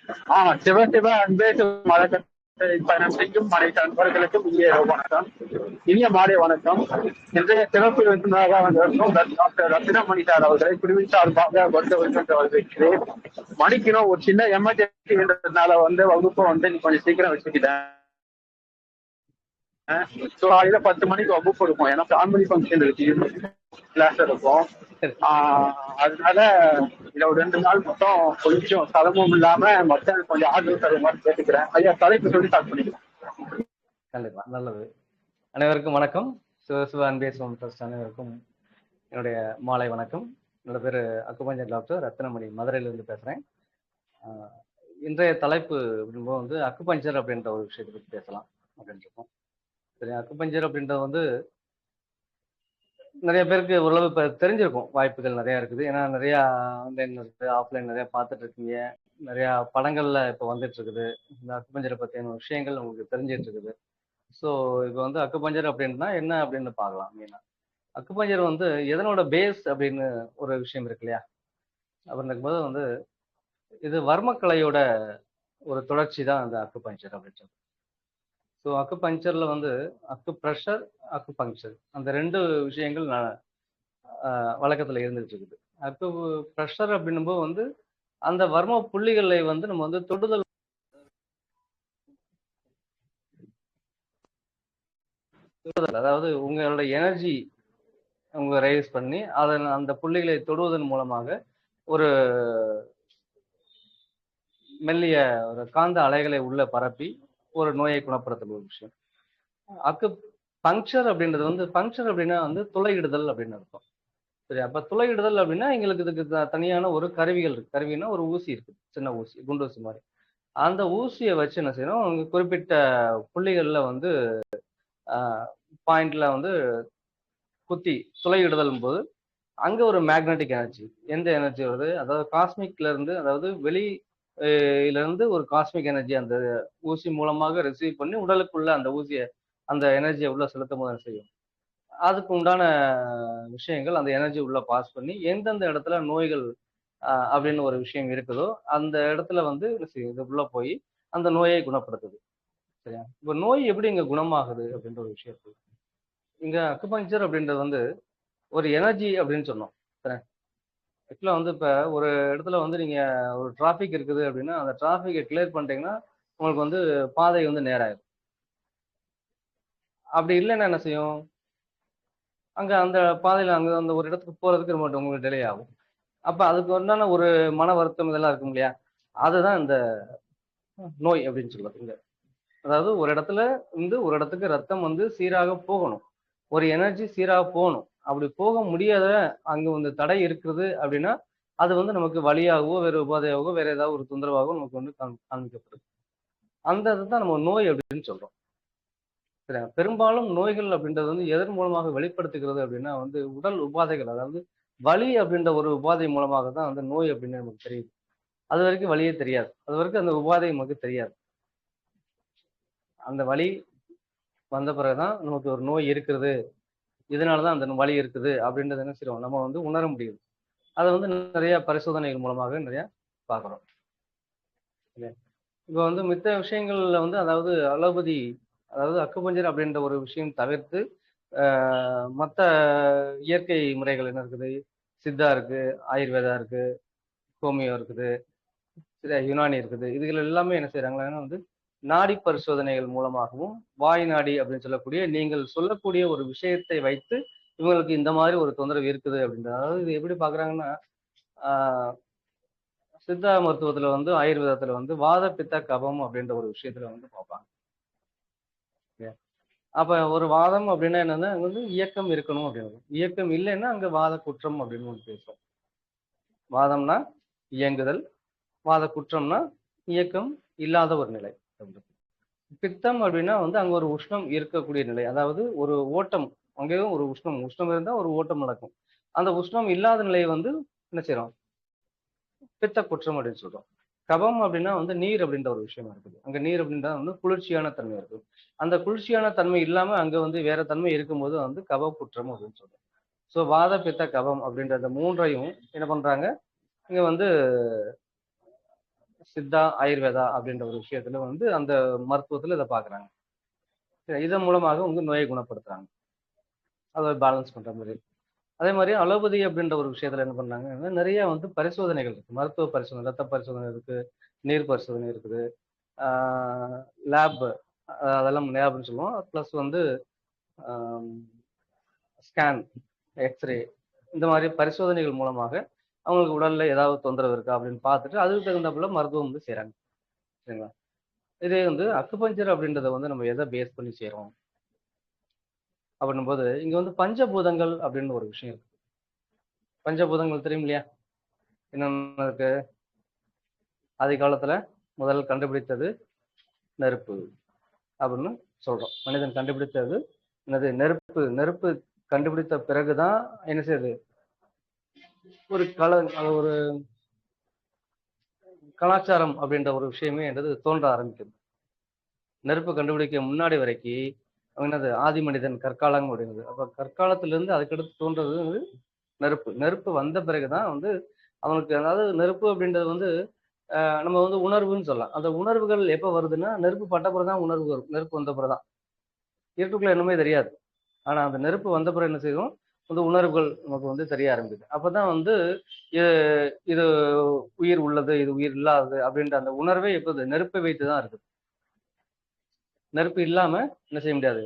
சிவ சிவ அன்பே மலக்கத்தை பயணம் செய்யும் அனைத்து அன்பர்களுக்கும் இனிய வணக்கம். இனிய மாலை வணக்கம். இன்றைய சிறப்பு விருந்தினராக வந்திருக்கும் டாக்டர் ரத்தினமணி சார் அவர்களை குழுவின் சார்பாக வரவேற்கிறேன். மணிக்கணும் ஒரு சின்ன எமர்ஜென்சின்றதுனால வகுப்பை இன்னைக்கு கொஞ்சம் சீக்கிரம் வச்சுக்கிட்டேன். காலையில 10 மணிக்கு வகுப்பு இருக்கும். ஏன்னா ஃபேமிலி ஃபங்க்ஷன் இருக்கு, கிளாஸ் இருக்கும். அதனால இதுல ஒரு 2 நாள் மட்டும் கொஞ்சம் சிரமம் இல்லாம மத்த கொஞ்சம் ஆதரவு தர மாதிரி கேட்டுக்கிறேன். ஐயா, தலைப்பு சொல்லி ஸ்டார்ட் பண்ணிக்கலாம். கண்டிப்பா, நல்லது. அனைவருக்கும் வணக்கம். சிவ அன்பே சிவம் ட்ரஸ்ட் அனைவருக்கும் என்னுடைய மாலை வணக்கம். என்னோட பேரு அக்குபஞ்சர் டாக்டர் ரத்தினமணி, மதுரையிலிருந்து பேசுறேன். இன்றைய தலைப்பு அப்படின்போது அக்குபஞ்சர் அப்படின்ற ஒரு விஷயத்தை பற்றி பேசலாம் அப்படின்னு இருக்கோம். சரி, அக்குபஞ்சர் அப்படின்றது நிறைய பேருக்கு ஓரளவு இப்போ தெரிஞ்சிருக்கும். வாய்ப்புகள் நிறைய இருக்குது. ஏன்னா நிறைய ஆன்லைன் இருக்குது, ஆஃப்லைன் நிறைய பார்த்துட்டு இருக்கீங்க. நிறைய படங்கள்ல இப்போ வந்துட்டு இருக்குது. இந்த அக்குபஞ்சரை பற்றியான விஷயங்கள் உங்களுக்கு தெரிஞ்சிட்டு இருக்குது. ஸோ இப்போ அக்குபஞ்சர் அப்படின்னா என்ன அப்படின்னு பார்க்கலாம். மெயினாக அக்குபஞ்சர் எதனோட பேஸ் அப்படின்னு ஒரு விஷயம் இருக்கு இல்லையா? அப்படின்னு இருக்கும்போது இது வர்மக்கலையோட ஒரு தொடர்ச்சி தான் அந்த அக்குபஞ்சர் அப்படின்றது. ஸோ அக்குபஞ்சர்ல அக்கு ப்ரெஷர், அக்கு பங்க்சர், அந்த 2 விஷயங்கள் வழக்கத்துல இருந்துட்டு இருக்குது. அக்கு ப்ரெஷர் அப்படின்னும்போது அந்த வர்ம புள்ளிகளை நம்ம தொடுதல், அதாவது உங்களோட எனர்ஜி உங்க ரைஸ் பண்ணி அந்த புள்ளிகளை தொடுவதன் மூலமாக ஒரு மெல்லிய ஒரு காந்த அலைகளை உள்ள பரப்பி ஒரு நோயை குணப்படுத்தும் ஒரு விஷயம். அக்கு பங்க்சர் அப்படின்றது பங்க்சர் அப்படின்னா துளையிடுதல் அப்படின்னு அர்த்தம். சரி, அப்ப துளையிடுதல் அப்படின்னா எங்களுக்கு இதுக்கு தனியான ஒரு கருவிகள் இருக்கு. கருவின்னா ஒரு ஊசி இருக்கு, சின்ன ஊசி, குண்டூசி மாதிரி. அந்த ஊசியை வச்சு என்ன செய்யணும், குறிப்பிட்ட புள்ளிகள்ல பாயிண்ட்ல குத்தி துளையிடுதல் போது அங்க ஒரு மேக்னெட்டிக் எனர்ஜி, எந்த எனர்ஜி வருது, அதாவது காஸ்மிக்ல இருந்து, அதாவது வெளியிலிருந்து ஒரு காஸ்மிக் எனர்ஜி அந்த ஊசி மூலமாக ரிசீவ் பண்ணி உடலுக்குள்ள அந்த ஊசியை, அந்த எனர்ஜியை உள்ள செலுத்தும் போது செய்யும். அதுக்கு உண்டான விஷயங்கள் அந்த எனர்ஜி உள்ள பாஸ் பண்ணி எந்தெந்த இடத்துல நோய்கள் அப்படின்னு ஒரு விஷயம் இருக்குதோ அந்த இடத்துல இது உள்ள போய் அந்த நோயை குணப்படுத்துது. சரியா? இப்போ நோய் எப்படி இங்க குணமாகுது அப்படின்ற ஒரு விஷயம் இருக்கு. இங்க அக்குபஞ்சர் அப்படின்றது ஒரு எனர்ஜி அப்படின்னு சொன்னோம். ஆக்சுவலா இப்ப ஒரு இடத்துல நீங்க ஒரு டிராபிக் இருக்குது அப்படின்னா அந்த டிராபிக்கை கிளியர் பண்ணிட்டீங்கன்னா உங்களுக்கு பாதை நேராயிரும். அப்படி இல்லைன்னா என்ன செய்யும், அங்க அந்த பாதையில அங்க அந்த ஒரு இடத்துக்கு போறதுக்கு ரொம்ப உங்களுக்கு டிலே ஆகும். அப்ப அதுக்கு உண்டான ஒரு மன வருத்தம் இதெல்லாம் இருக்கும் இல்லையா? அதுதான் இந்த நோய் அப்படின்னு சொல்லுவாங்க. அதாவது ஒரு இடத்துல ஒரு இடத்துக்கு ரத்தம் சீராக போகணும், ஒரு எனர்ஜி சீராக போகணும். அப்படி போக முடியாத அங்க தடை இருக்குது அப்படின்னா அது நமக்கு வலியாகவோ வேற உபாதையாகவோ வேற ஏதாவது ஒரு தொந்தரவாகவோ நமக்கு காண்பிக்கப்படுது. அந்த இதுதான் நம்ம நோய் அப்படின்னு சொல்றோம். சரியா? பெரும்பாலும் நோய்கள் அப்படின்றது எதன் மூலமாக வெளிப்படுத்துகிறது அப்படின்னா உடல் உபாதைகள், அதாவது வலி அப்படின்ற ஒரு உபாதை மூலமாக தான் நோய் அப்படின்னு நமக்கு தெரியுது. அது வரைக்கும் வலியே தெரியாது, அது வரைக்கும் அந்த உபாதை நமக்கு தெரியாது. அந்த வலி வந்த பிறகுதான் நமக்கு ஒரு நோய் இருக்கிறது, இதனாலதான் அந்த வலி இருக்குது அப்படின்றது என்ன செய்வோம், நம்ம உணர முடியுது. அதை நிறைய பரிசோதனைகள் மூலமாக நிறைய பார்க்கிறோம். இப்போ மித்த விஷயங்கள்ல அதாவது அலோபதி, அதாவது அக்குபஞ்சர் அப்படின்ற ஒரு விஷயம் தவிர்த்து மற்ற இயற்கை முறைகள் என்ன இருக்குது, சித்தா இருக்கு, ஆயுர்வேதா இருக்கு, ஹோமியோ இருக்குது, யுனானி இருக்குது. இதுகள் எல்லாமே என்ன செய்யறாங்கன்னா நாடி பரிசோதனைகள் மூலமாகவும் வாய் நாடி அப்படின்னு சொல்லக்கூடிய நீங்கள் சொல்லக்கூடிய ஒரு விஷயத்தை வைத்து இவங்களுக்கு இந்த மாதிரி ஒரு தொந்தரவு இருக்குது அப்படின்றது. அதாவது இது எப்படி பாக்குறாங்கன்னா, சித்தா மருத்துவத்துல ஆயுர்வேதத்துல வாத பித்த கபம் அப்படின்ற ஒரு விஷயத்துல பார்ப்பாங்க. அப்ப ஒரு வாதம் அப்படின்னா என்னன்னா இயக்கம் இருக்கணும் அப்படின்னு, இயக்கம் இல்லைன்னா அங்க வாத குற்றம் அப்படின்னு ஒன்று பேசுவோம். வாதம்னா இயங்குதல், வாத குற்றம்னா இயக்கம் இல்லாத ஒரு நிலை. பித்தம் அப்படின்னா அங்க ஒரு உஷ்ணம் இருக்கக்கூடிய நிலை, அதாவது ஒரு ஓட்டம், அங்கேயும் ஒரு உஷ்ணம் இருந்தா ஒரு ஓட்டம் நடக்கும். அந்த உஷ்ணம் இல்லாத நிலையை என்ன செய்யறோம், பித்த குற்றம் அப்படின்னு சொல்றோம். கபம் அப்படின்னா நீர் அப்படின்ற ஒரு விஷயம் இருக்குது. அங்க நீர் அப்படின்றா குளிர்ச்சியான தன்மை இருக்குது. அந்த குளிர்ச்சியான தன்மை இல்லாம அங்க வேற தன்மை இருக்கும்போது கப குற்றம் அப்படின்னு சொல்றோம். ஸோ வாத பித்த கபம் அப்படின்ற 3ஐயும் என்ன பண்றாங்க, இங்க சித்தா ஆயுர்வேதா அப்படின்ற ஒரு விஷயத்துல வந்து அந்த மருத்துவத்துல இதை பாக்குறாங்க. இதன் மூலமாக உங்க நோயை குணப்படுத்துறாங்க. அதை பேலன்ஸ் பண்ற மாதிரி. அதே மாதிரி அலோபதி அப்படின்ற ஒரு விஷயத்துல என்ன பண்ணாங்க, நிறைய வந்து பரிசோதனைகள் இருக்கு. மருத்துவ பரிசோதனை, ரத்த பரிசோதனை இருக்கு, நீர் பரிசோதனை இருக்குது, லேப், அதெல்லாம் லேப்னு சொல்லுவோம். பிளஸ் வந்து ஸ்கேன், எக்ஸ்ரே, இந்த மாதிரி பரிசோதனைகள் மூலமாக அவங்களுக்கு உடல்ல ஏதாவது தொந்தரவு இருக்கா அப்படின்னு பார்த்துட்டு அதுக்கு தகுந்தாப்புல மருத்துவம் வந்து செய்றாங்க. சரிங்களா? இதே வந்து அக்குபஞ்சர் அப்படின்றத வந்து நம்ம எதை பேஸ் பண்ணி செய்றோம் அப்படின்னும் போது, இங்க வந்து பஞ்சபூதங்கள் அப்படின்னு ஒரு விஷயம் இருக்கு. பஞ்சபூதங்கள் தெரியும் இல்லையா? என்னென்ன இருக்கு? ஆதி காலத்துல முதல் கண்டுபிடித்தது நெருப்பு அப்படின்னு சொல்றோம். மனிதன் கண்டுபிடித்தது என்னது? நெருப்பு. நெருப்பு கண்டுபிடித்த பிறகுதான் என்ன செய்யுது? ஒரு ஒரு கலாச்சாரம் அப்படின்ற ஒரு விஷயமே என்றது தோன்ற ஆரம்பிக்குது. நெருப்பு கண்டுபிடிக்க முன்னாடி வரைக்கும் என்னது? ஆதி மனிதன் கற்காலம் அப்படிங்கிறது. அப்ப கற்காலத்துல இருந்து அதுக்கடுத்து தோன்றது வந்து நெருப்பு. நெருப்பு வந்த பிறகுதான் வந்து அவனுக்கு, அதாவது நெருப்பு அப்படின்றது வந்து நம்ம வந்து உணர்வுன்னு சொல்லலாம். அந்த உணர்வுகள் எப்ப வருதுன்னா, நெருப்பு பட்ட பிறகுதான் உணர்வு வரும். நெருப்பு வந்த பிறகுதான். இருட்டுக்குள்ள என்னமே தெரியாது. ஆனா அந்த நெருப்பு வந்த பிறகு என்ன செய்யும்? வந்து உணர்வுகள் நமக்கு வந்து தெரிய ஆரம்பிக்குது. அப்பதான் வந்து இது இது உயிர் உள்ளது, இது உயிர் இல்லாதது அப்படின்ற அந்த உணர்வே எப்போது? நெருப்பை வைத்துதான் இருக்குது. நெருப்பு இல்லாம என்ன செய்ய முடியாது?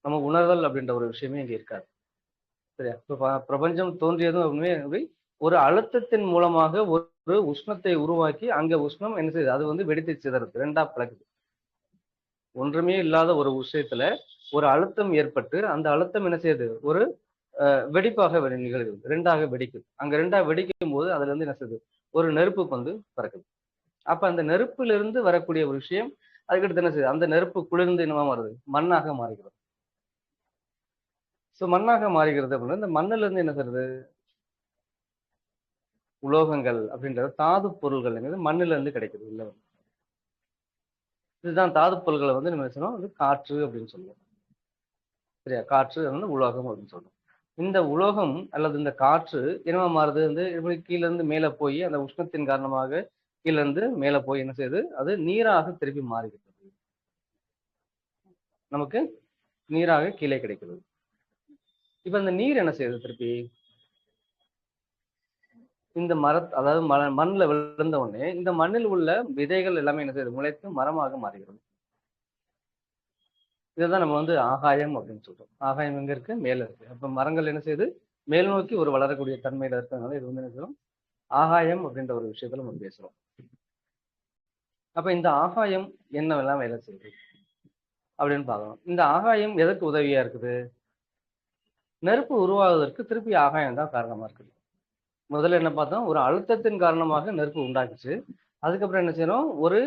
நம்ம உணர்தல் அப்படின்ற ஒரு விஷயமே இங்க இருக்காது. சரியா? இப்ப பிரபஞ்சம் தோன்றியதும் அப்படியே ஒரு அழுத்தத்தின் மூலமாக ஒரு உஷ்ணத்தை உருவாக்கி, அங்க உஷ்ணம் என்ன செய்யுது? அது வந்து வெடித்து சிதறுது, ரெண்டா பிளக்குது. ஒன்றுமே இல்லாத ஒரு விஷயத்துல ஒரு அழுத்தம் ஏற்பட்டு, அந்த அழுத்தம் என்ன செய்யுது? ஒரு வெடிப்பாக நிகழ்கிறது. ரெண்டாக வெடிக்குது. அங்க ரெண்டா வெடிக்கும் போது அதுல இருந்து என்ன செய்யுது? ஒரு நெருப்பு வந்து பிறக்குது. அப்ப அந்த நெருப்பிலிருந்து வரக்கூடிய ஒரு விஷயம் அதுக்கடுத்து என்ன செய்யுது? அந்த நெருப்பு குளிர்ந்து என்னவா மாறுது? மண்ணாக மாறுகிறது. சோ மண்ணாக மாறுகிறது அப்படின்னா, இந்த மண்ணுல இருந்து என்ன செய்யுது? உலோகங்கள் அப்படின்றது தாது பொருள்கள் மண்ணுல இருந்து கிடைக்குது. இல்ல, இதுதான் தாது பொருள்களை வந்து நம்ம என்ன சொல்றோம்? வந்து காற்று அப்படின்னு சொல்லுவோம். சரியா? காற்று வந்து உலோகம் அப்படின்னு சொல்றோம். இந்த உலோகம் அல்லது இந்த காற்று என்னவா மாறுது? வந்து எப்படி கீழ இருந்து மேல போய் அந்த உஷ்ணத்தின் காரணமாக கீழ இருந்து மேல போய் என்ன செய்யுது? அது நீராக திருப்பி மாறுகிறது. நமக்கு நீராக கீழே கிடைக்கிறது. இப்ப இந்த நீர் என்ன செய்யுது திருப்பி? இந்த அதாவது மண்ணுல விழுந்த உடனே இந்த மண்ணில் உள்ள விதைகள் எல்லாமே என்ன செய்யுது? முளைத்து மரமாக மாறுகிறது. இதுதான் நம்ம வந்து ஆகாயம் அப்படின்னு சொல்றோம். ஆகாயம் எங்க இருக்கு? மேல இருக்கு. அப்ப மரங்கள் என்ன செய்யுது? மேல் நோக்கி ஒரு வளரக்கூடிய தன்மையில இருக்கிறதுனால இது வந்து என்ன செய்யும்? ஆகாயம் அப்படின்ற ஒரு விஷயத்துல நம்ம பேசுறோம். அப்ப இந்த ஆகாயம் என்னவெல்லாம் வேலை செய்யுது அப்படின்னு பார்க்கணும். இந்த ஆகாயம் எதற்கு உதவியா இருக்குது? நெருப்பு உருவாகுவதற்கு திருப்பி ஆகாயம் தான் காரணமா இருக்குது. முதல்ல என்ன பார்த்தோம்? ஒரு அழுத்தத்தின் காரணமாக நெருப்பு உண்டாக்குச்சு. அதுக்கப்புறம் என்ன செய்யணும்? ஒரு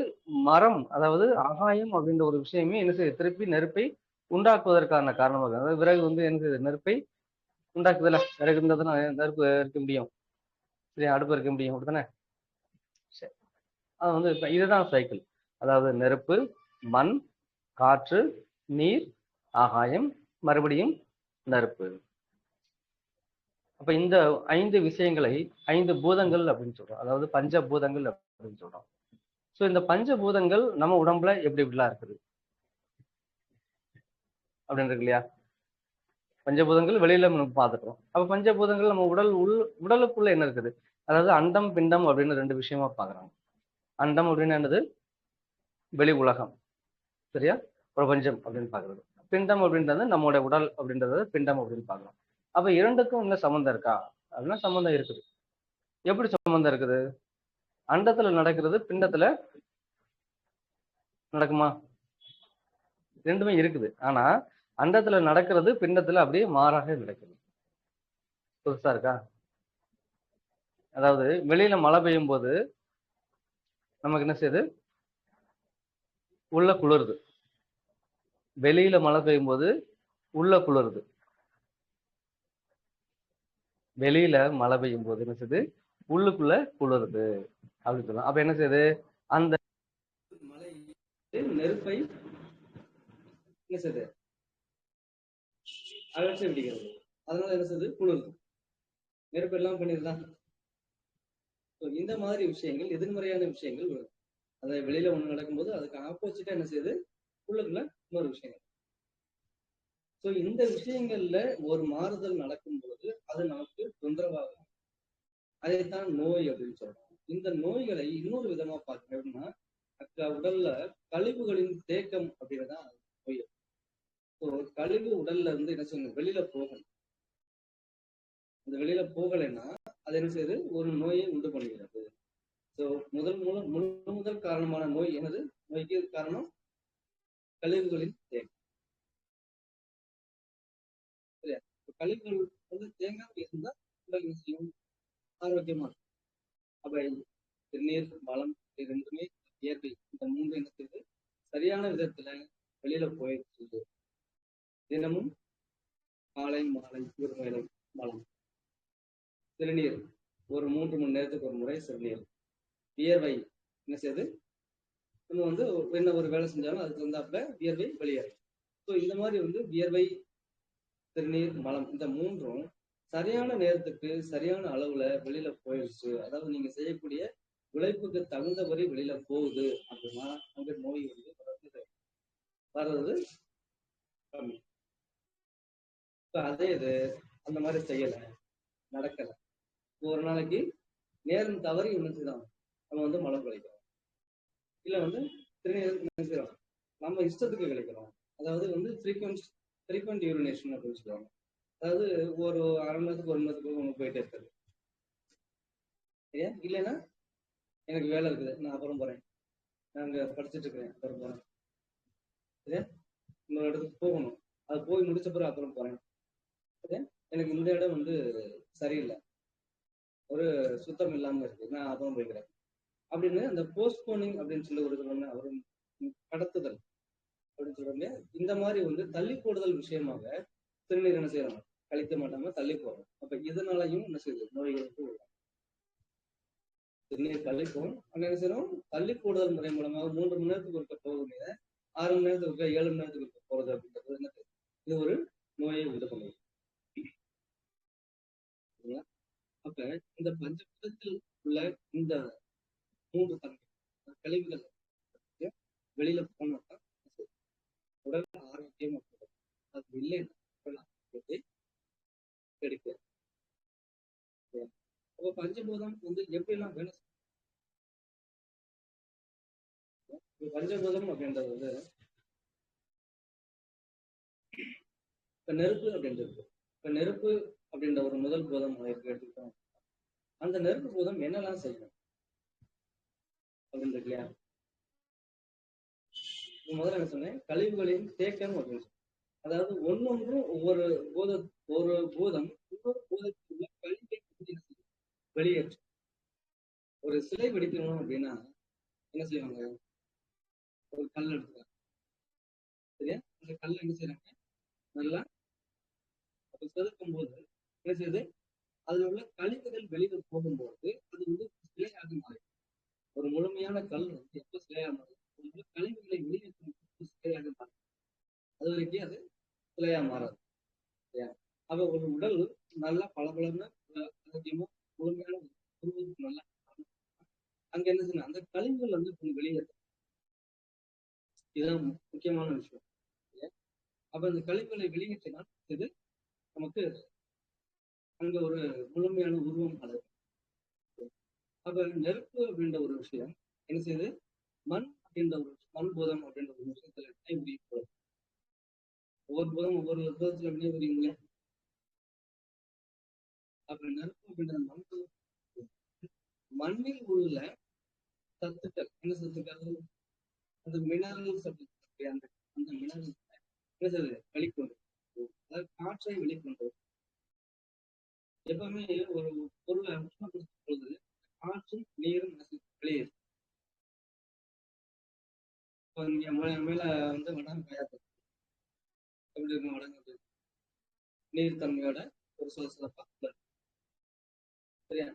மரம், அதாவது ஆகாயம் அப்படின்ற ஒரு விஷயமே என்ன செய்யுது? திருப்பி நெருப்பை உண்டாக்குவதற்கான காரணமாக, அதாவது விறகு வந்து என்ன செய்யுது? நெருப்பை உண்டாக்குதுல. விறகு இருந்தா தானே நெருப்பு எரிக்க முடியும். சரி, அடுப்பு எரிக்க முடியும். அப்படித்தானே? சரி. அது வந்து இதுதான் சைக்கிள். அதாவது நெருப்பு, மண், காற்று, நீர், ஆகாயம், மறுபடியும் நெருப்பு. அப்ப இந்த 5 விஷயங்களை 5 பூதங்கள் அப்படின்னு சொல்றோம். அதாவது பஞ்சபூதங்கள் அப்படின்னு சொல்றோம். சோ இந்த பஞ்சபூதங்கள் நம்ம உடம்புல எப்படி எப்படிலாம் இருக்குது அப்படின்னு இருக்கு இல்லையா? பஞ்சபூதங்கள் வெளியில நம்ம பார்த்துட்டோம். அப்ப பஞ்சபூதங்கள் நம்ம உடலுக்குள்ள என்ன இருக்குது? அதாவது அண்டம், பிண்டம் அப்படின்னு 2 விஷயமா பார்க்கறாங்க. அண்டம் அப்படின்னு என்னது? வெளி உலகம். சரியா? பிரபஞ்சம் அப்படின்னு பார்க்கிறது. பிண்டம் அப்படின்றது நம்மளுடைய உடல் அப்படின்றது பிண்டம் அப்படின்னு பார்க்கலாம். அப்ப இரண்டுக்கும் என்ன சம்பந்தம் இருக்கா அப்படின்னா சம்பந்தம் இருக்குது. எப்படி சம்பந்தம் இருக்குது? அண்டத்துல நடக்கிறது பிண்டத்துல நடக்குமா? ரெண்டுமே இருக்குது. ஆனா அண்டத்துல நடக்கிறது பிண்டத்துல அப்படியே மாறாக நடக்குது. புதுசா இருக்கா? அதாவது வெளியில மழை பெய்யும் போது நமக்கு என்ன செய்யுது? உள்ள குளிருது. வெளியில மழை பெய்யும் போது உள்ள குளிருது. வெளியில மழை பெய்யும் போது என்ன செய்யுது? உள்ளுக்குள்ள குளிருது அப்படின்னு சொல்லலாம். அப்ப என்ன செய்யுது? அந்த மழை நெருப்பை என்ன செய்யுது? அகற்றி விடுகிறது. அதனால என்ன செய்யுது? குளிருது. நெருப்பு எல்லாம் பண்ணிருதா? இந்த மாதிரி விஷயங்கள் எதிர்மறையான விஷயங்கள் வரும். அதை வெளியில ஒண்ணு நடக்கும்போது அதுக்கு ஆப்போசிட்டா என்ன செய்யுது, உள்ளுக்குள்ள இன்னொரு விஷயங்கள். ஸோ இந்த விஷயங்கள்ல ஒரு மாறுதல் நடக்கும்போது அது நமக்கு தொந்தரவாகும். அதைத்தான் நோய் அப்படின்னு சொல்றோம். இந்த நோய்களை இன்னொரு விதமா பார்க்கணும்னா உடல்ல கழிவுகளின் தேக்கம் அப்படின்றதா நோய். ஸோ கழிவு உடல்ல இருந்து என்ன செய்யணும், வெளியில போகணும். அந்த வெளியில போகலைன்னா அது என்ன செய்யுது, ஒரு நோயை உண்டு பண்ணுகிறது. ஸோ முதல் காரணமான நோய் என்னது, நோய்க்கு காரணம் கழிவுகளின் தேக்கம். சரியா? கழிவுகள் வந்து தேங்காம இருந்தா உடல் என்ன செய்யும், ஆரோக்கியமா இருக்கும். அப்ப திருநீர் மலம் இது ரெண்டுமே இயற்கை. இந்த மூன்று என்ன செய்யுது, சரியான விதத்துல வெளியில போயிடுச்சு. தினமும் காலை மாலை ஒரு வேளை மலம், சிறுநீர் ஒரு 3 மணி நேரத்துக்கு ஒரு முறை சிறுநீர், வியர்வை என்ன செய்யுது, நம்ம வந்து என்ன ஒரு வேலை செஞ்சாலும் அதுக்கு வந்தாப்புல வியர்வை வெளியேறும். ஸோ இந்த மாதிரி வந்து வியர்வை, சிறுநீர், மலம் இந்த மூன்றும் சரியான நேரத்துக்கு சரியான அளவுல வெளியில போயிடுச்சு, அதாவது நீங்க செய்யக்கூடிய உழைப்புக்கு தகுந்தபடி வெளியில போகுது அப்படின்னா அங்க நோய் வந்து வர்றது கம்மி. இப்ப அதே இது அந்த மாதிரி செய்யல, நடக்கல, ஒரு நாளைக்கு நேரம் தவறி என்ன செய்யலாம், நம்ம வந்து மலம் கழிக்கிறோம், இல்ல வந்து திருநீர் நினைக்கிறோம், நம்ம இஷ்டத்துக்கு கழிக்கிறோம். அதாவது வந்து ஃப்ரீக்வெண்ட் யூரினேஷன் அப்படின்னு சொல்லுவாங்க. அதாவது ஒரு அரை மணி நேரத்துக்கு 1 மணி நேரத்துக்கு ஒன்று போயிட்டே இருக்குது. சரியா? இல்லைன்னா எனக்கு வேலை இருக்குது, நான் அப்புறம் போறேன், நாங்க படிச்சுட்டு இருக்கிறேன் அப்புறம் போறேன். சரியா? இன்னொரு இடத்துக்கு போகணும், அது போய் முடிச்ச பிறகு அப்புறம் போறேன். சரியா? எனக்கு இந்த இடம் வந்து சரியில்லை, ஒரு சுத்தம் இல்லாம இருக்கு, நான் அப்புறம் போய்க்கிறேன் அப்படின்னு அந்த போஸ்ட்போனிங் அப்படின்னு சொல்லி ஒரு ஒரு கடத்துதல் அப்படின்னு சொல்றாங்க. இந்த மாதிரி வந்து தள்ளி போடுதல் விஷயமாக சிறுநீர் என்ன செய்யறாங்க, கழிக்க மாட்டாம தள்ளி போடுறோம். அப்ப இதனாலையும் என்ன செய்யுது, நோய்களுக்கு சிறுநீர் கழிப்போம். அங்க என்ன செய்யறோம், தள்ளி போடுதல் முறை மூலமாக 3 மணி நேரத்துக்கு இருக்க போகுது, 6 மணி நேரத்துக்கு இருக்க 7 மணி நேரத்துக்கு இருக்க போறது அப்படின்றது என்ன, இது ஒரு நோயை உண்டு பண்ணுது. அப்ப இந்த பஞ்சபூதத்தில் உள்ள இந்த 3 தன்மை கழிவுகள் வெளியில போனாக்கா உடல் ஆரோக்கியம் அது இல்லைன்னா கிடைக்கும். அப்ப பஞ்சபூதம் வந்து எப்படி எல்லாம் வேலை செய்யும், பஞ்சபூதம் அப்படின்றது வந்து இப்ப நெருப்பு அப்படின்றது, இப்ப நெருப்பு அப்படின்ற ஒரு முதல் பூதம் எடுத்துக்கிட்டோம். அந்த நெருப்பு பூதம் என்னெல்லாம் செய்யும் அப்படின்றது இல்லையா? முதல்ல என்ன சொன்னேன், கழிவுகளின் தேக்கம் அப்படின்னு. அதாவது ஒன்னொன்றும் ஒரு பூதம் இன்னொரு பூதத்துக்குள்ள கழிவை வெளியேற்றும். ஒரு சிலை வெடிக்கணும் அப்படின்னா என்ன செய்வாங்க, ஒரு கல் எடுத்துக்காங்க. சரியா? அந்த கல் என்ன செய்யறாங்க, நல்லா செதுக்கும் போது என்ன செய்யுது, அதுல உள்ள கழிவுகள் வெளியில போகும்போது அது வந்து சிலையாக மாறும். ஒரு முழுமையான கல் வந்து எப்ப சிலையாக மாறும், கழிவுகளை வெளியேற்றும் சிலையாக மாறும். அது வரைக்கும் அது சிலையா மாறாது. அப்ப ஒரு உடல் நல்லா பளபளன்னு ஆரோக்கியமா முழுமையான உருவத்துக்கு நல்லா அங்க என்ன செய்யணும், அந்த கழிவுகள் வந்து வெளியேற்றும். இதுதான் முக்கியமான விஷயம். அப்ப இந்த கழிவுகளை வெளியேற்றினால் இது நமக்கு அங்க ஒரு முழுமையான உருவம் அழகு. அப்ப நெருப்பு அப்படின்ற ஒரு விஷயம் என்ன செய்யுது, மண் அப்படின்ற ஒரு மண் பூதம் அப்படின்ற ஒரு விஷயத்துல வினைபுரியும். ஒவ்வொரு பூதம் ஒவ்வொரு விதத்துல வினைபுரியுங்க. அப்ப நெருப்பு அப்படின்ற மண்ணில் உள்ள சத்துக்கள் என்ன சத்துக்கள், அந்த மினரல் சத்துக்கள், அந்த மினரல் என்ன செய்யுது, வெளிக்கொண்டு, அதாவது காற்றை வெளிக்கொண்டு. எப்பவுமே ஒரு பொருளை உஷ்ணப்படுத்தும் பொழுது காற்றும் நீரும் வெளியேறும். இப்போ நீங்க மேல வந்து வடம் காயாது, எப்படி இருக்கும் வடங்கு, நீர் தன்மையோட ஒரு சில சரியா?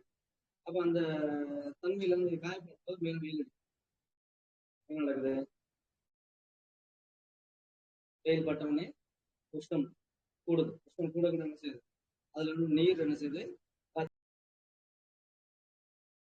அப்ப அந்த தன்மையில இருந்து காயப்படுத்தும் மேல வெயில் என்ன நடக்குது, வெயில் பட்டவுடனே உஷ்ணம் கூடுது. உஷ்ணம் கூட என்ன செய்யுது, அதுல இருந்து நீர் என்ன செய்யுது